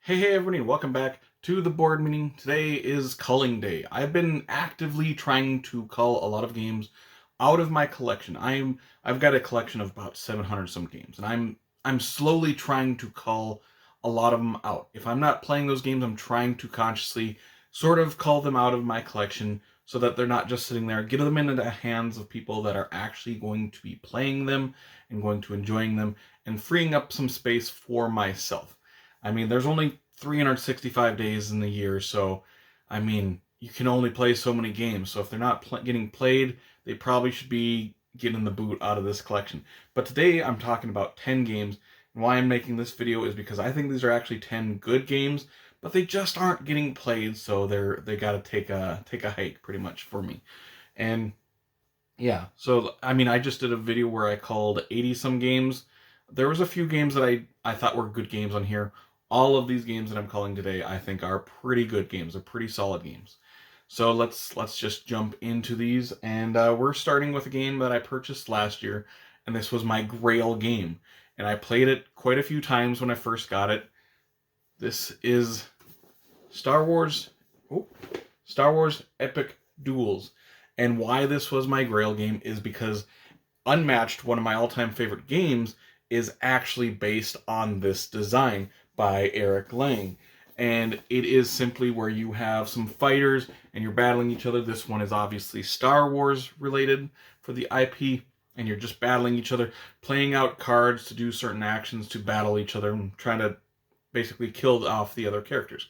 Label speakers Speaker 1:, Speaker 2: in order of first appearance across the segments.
Speaker 1: Hey everybody, welcome back to the board meeting. Today is culling day. I've been actively trying to cull a lot of games out of my collection. I've got a collection of about 700 some games, and I'm slowly trying to cull a lot of them out. If I'm not playing those games, I'm trying to consciously sort of cull them out of my collection so that they're not just sitting there. Get them into the hands of people that are actually going to be playing them and going to enjoying them and freeing up some space for myself. I mean, there's only 365 days in the year, so I mean, you can only play so many games. So if they're not getting played, they probably should be getting the boot out of this collection. But today I'm talking about 10 games, and why I'm making this video is because I think these are actually 10 good games, but they just aren't getting played, so they got to take a hike pretty much for me. And yeah, so I mean, I just did a video where I called 80 some games. There was a few games that I thought were good games on here. All of these games that I'm calling today, I think, are pretty good games. They're pretty solid games. So let's just jump into these, and we're starting with a game that I purchased last year, and this was my Grail game, and I played it quite a few times when I first got it. This is Star Wars. Oh, Star Wars Epic Duels. And why this was my Grail game is because Unmatched, one of my all-time favorite games, is actually based on this design by Eric Lang. And it is simply where you have some fighters and you're battling each other. This one is obviously Star Wars related for the IP, and you're just battling each other, playing out cards to do certain actions to battle each other and trying to basically kill off the other characters.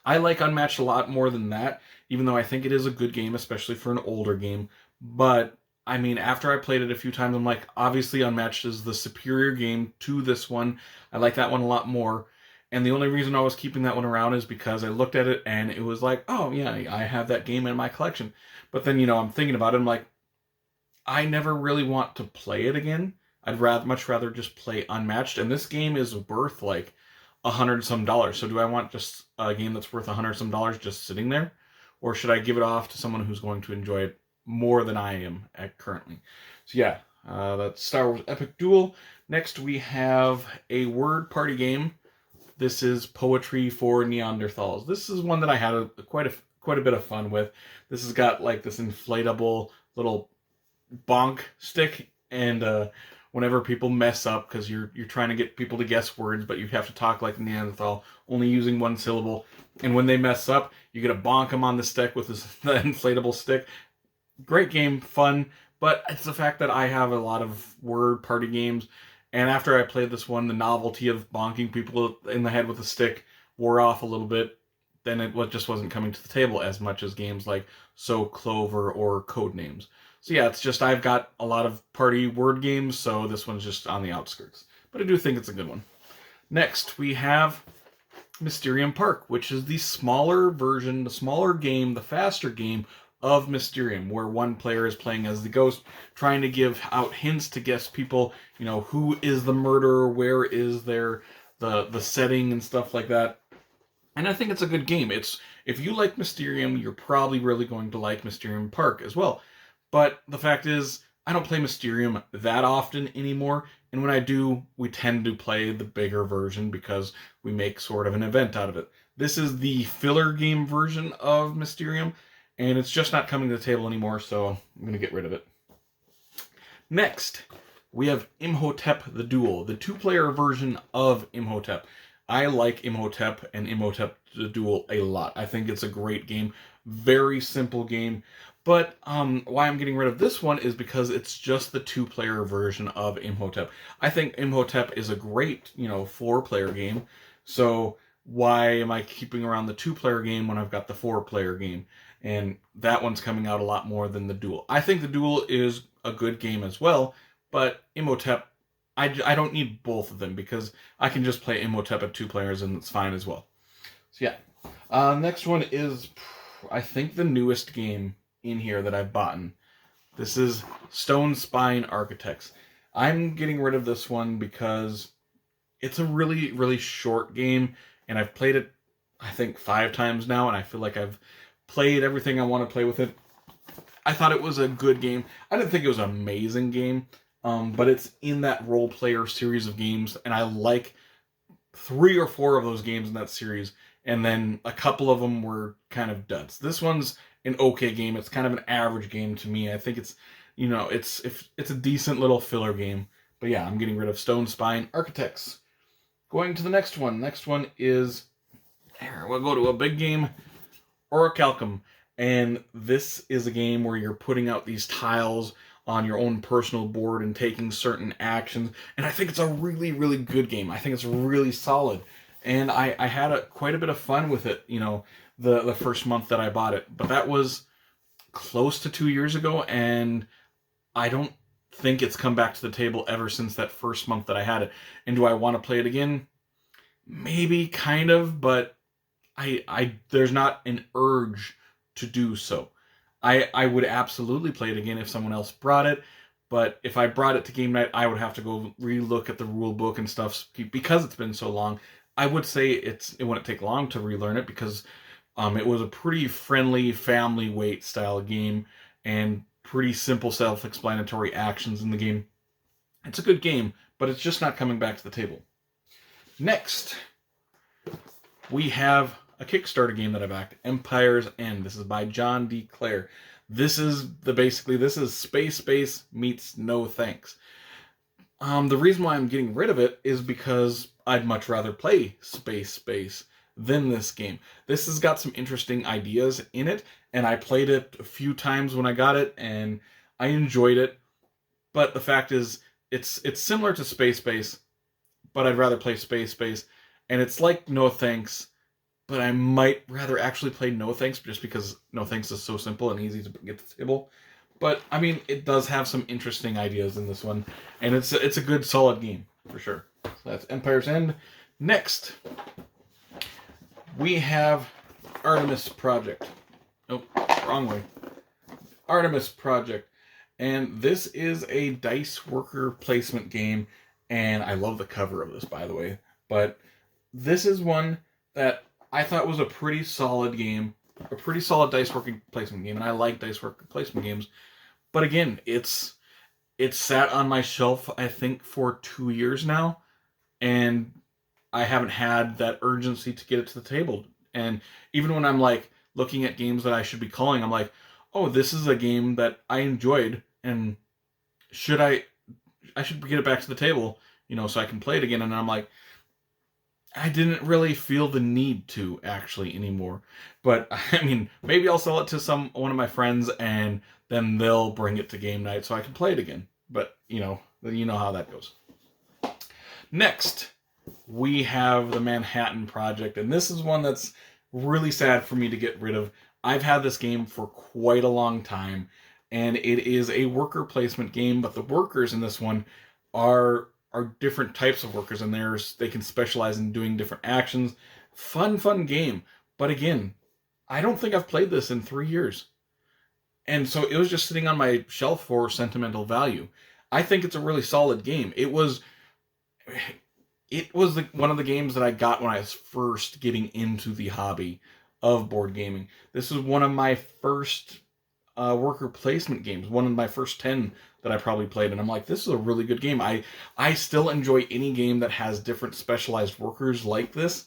Speaker 1: I like Unmatched a lot more than that, even though I think it is a good game, especially for an older game. But I mean, after I played it a few times, I'm like, obviously Unmatched is the superior game to this one. I like that one a lot more. And the only reason I was keeping that one around is because I looked at it and it was like, oh yeah, I have that game in my collection. But then, I'm thinking about it, I'm like, I never really want to play it again. I'd much rather just play Unmatched. And this game is worth like $100 some. So do I want just a game that's worth $100 some just sitting there? Or should I give it off to someone who's going to enjoy it more than I am at currently? So yeah, that's Star Wars Epic Duel. Next we have a word party game. This is Poetry for Neanderthals. This is one that I had quite a bit of fun with. This has got like this inflatable little bonk stick, and whenever people mess up, because you're trying to get people to guess words, but you have to talk like Neanderthal, only using one syllable. And when they mess up, you get to bonk them on the stick with the inflatable stick. Great game, fun, but it's the fact that I have a lot of word party games, and after I played this one, the novelty of bonking people in the head with a stick wore off a little bit. Then it just wasn't coming to the table as much as games like So Clover or Codenames. So yeah, it's just I've got a lot of party word games, so this one's just on the outskirts. But I do think it's a good one. Next, we have Mysterium Park, which is the smaller version, the smaller game, the faster game of Mysterium, where one player is playing as the ghost, trying to give out hints to guess people, who is the murderer, where is the setting and stuff like that. And I think it's a good game. If you like Mysterium, you're probably really going to like Mysterium Park as well. But the fact is, I don't play Mysterium that often anymore, and when I do, we tend to play the bigger version because we make sort of an event out of it. This is the filler game version of Mysterium, and it's just not coming to the table anymore, so I'm going to get rid of it. Next, we have Imhotep the Duel, the two-player version of Imhotep. I like Imhotep and Imhotep the Duel a lot. I think it's a great game, very simple game. But why I'm getting rid of this one is because it's just the two-player version of Imhotep. I think Imhotep is a great, four-player game. So why am I keeping around the two-player game when I've got the four-player game? And that one's coming out a lot more than the Duel. I think the Duel is a good game as well, but Imhotep, I don't need both of them because I can just play Imhotep at two players and it's fine as well. So yeah. Next one is, I think, the newest game in here that I've bought. This is Stone Spine Architects. I'm getting rid of this one because it's a really, really short game, and I've played it, I think, 5 times now, and I feel like I've played everything I want to play with it. I thought it was a good game. I didn't think it was an amazing game, but it's in that role player series of games, and I like 3 or 4 of those games in that series, and then a couple of them were kind of duds. This one's an okay game. It's kind of an average game to me. I think it's, it's a decent little filler game. But yeah, I'm getting rid of Stone Spine Architects. Going to the next one. Next one is, here, we'll go to a big game, A-Calum. And this is a game where you're putting out these tiles on your own personal board and taking certain actions. And I think it's a really, really good game. I think it's really solid. And I had quite a bit of fun with it, the first month that I bought it. But that was close to 2 years ago, and I don't think it's come back to the table ever since that first month that I had it. And do I want to play it again? Maybe, kind of, but I there's not an urge to do so. I would absolutely play it again if someone else brought it, but if I brought it to game night, I would have to go relook at the rule book and stuff because it's been so long. I would say it wouldn't take long to relearn it because it was a pretty friendly family weight style game and pretty simple self-explanatory actions in the game. It's a good game, but it's just not coming back to the table. Next, we have a Kickstarter game that I backed, Empire's End. This is by John D. Clare. This is Space meets No Thanks. The reason why I'm getting rid of it is because I'd much rather play Space than this game. This has got some interesting ideas in it, and I played it a few times when I got it, and I enjoyed it. But the fact is, it's similar to Space, but I'd rather play Space, and it's like No Thanks, but I might rather actually play No Thanks just because No Thanks is so simple and easy to get to the table. But, I mean, it does have some interesting ideas in this one, and it's a good, solid game, for sure. So that's Empire's End. Next, we have Artemis Project. Oh, wrong way. Artemis Project. And this is a dice worker placement game, and I love the cover of this, by the way. But this is one that I thought was a pretty solid game, a pretty solid dice working placement game, and I like dice worker placement games. But again, it's sat on my shelf, I think, for 2 years now, and I haven't had that urgency to get it to the table. And even when I'm like looking at games that I should be calling, I'm like, oh, this is a game that I enjoyed, and I should get it back to the table, so I can play it again. And I'm like, I didn't really feel the need to actually anymore. But I mean, maybe I'll sell it to one of my friends, and then they'll bring it to game night so I can play it again. But you know how that goes. Next, we have the Manhattan Project, and this is one that's really sad for me to get rid of. I've had this game for quite a long time, and it is a worker placement game, but the workers in this one are different types of workers, and they can specialize in doing different actions. Fun game. But again, I don't think I've played this in 3 years. And so it was just sitting on my shelf for sentimental value. I think it's a really solid game. It was one of the games that I got when I was first getting into the hobby of board gaming. This was one of my first worker placement games, one of my first 10 that I probably played, and I'm like, this is a really good game. I still enjoy any game that has different specialized workers like this.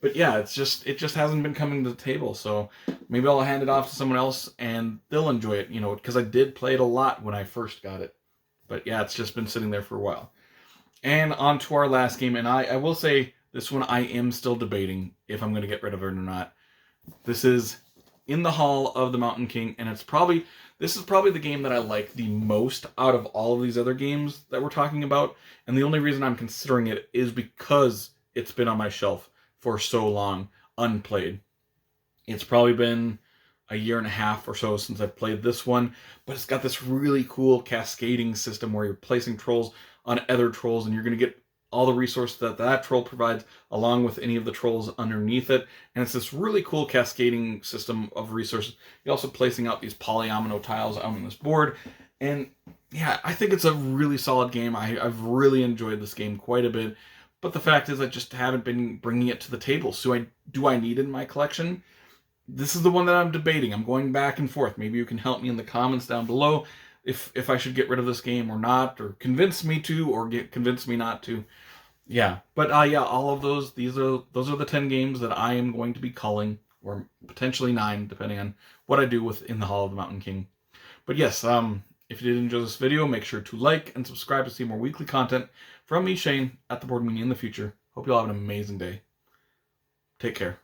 Speaker 1: But yeah, it just hasn't been coming to the table, so maybe I'll hand it off to someone else and they'll enjoy it, because I did play it a lot when I first got it. But yeah, it's just been sitting there for a while. And on to our last game, and I will say, this one I am still debating if I'm going to get rid of it or not. This is In the Hall of the Mountain King, and this is probably the game that I like the most out of all of these other games that we're talking about. And the only reason I'm considering it is because it's been on my shelf for so long, unplayed. It's probably been a year and a half or so since I've played this one, but it's got this really cool cascading system where you're placing trolls on other trolls, and you're going to get all the resources that troll provides along with any of the trolls underneath it. And it's this really cool cascading system of resources. You're also placing out these polyomino tiles on this board. And yeah, I think it's a really solid game. I've really enjoyed this game quite a bit. But the fact is, I just haven't been bringing it to the table. So do I need it in my collection? This is the one that I'm debating. I'm going back and forth. Maybe you can help me in the comments down below if I should get rid of this game or not, or convince me to, or convince me not to. Yeah, but yeah, all of those are the 10 games that I am going to be culling, or potentially 9, depending on what I do with In the Hall of the Mountain King. But yes, if you did enjoy this video, make sure to like and subscribe to see more weekly content from me, Shane, at the Board Meeting in the future. Hope you all have an amazing day. Take care.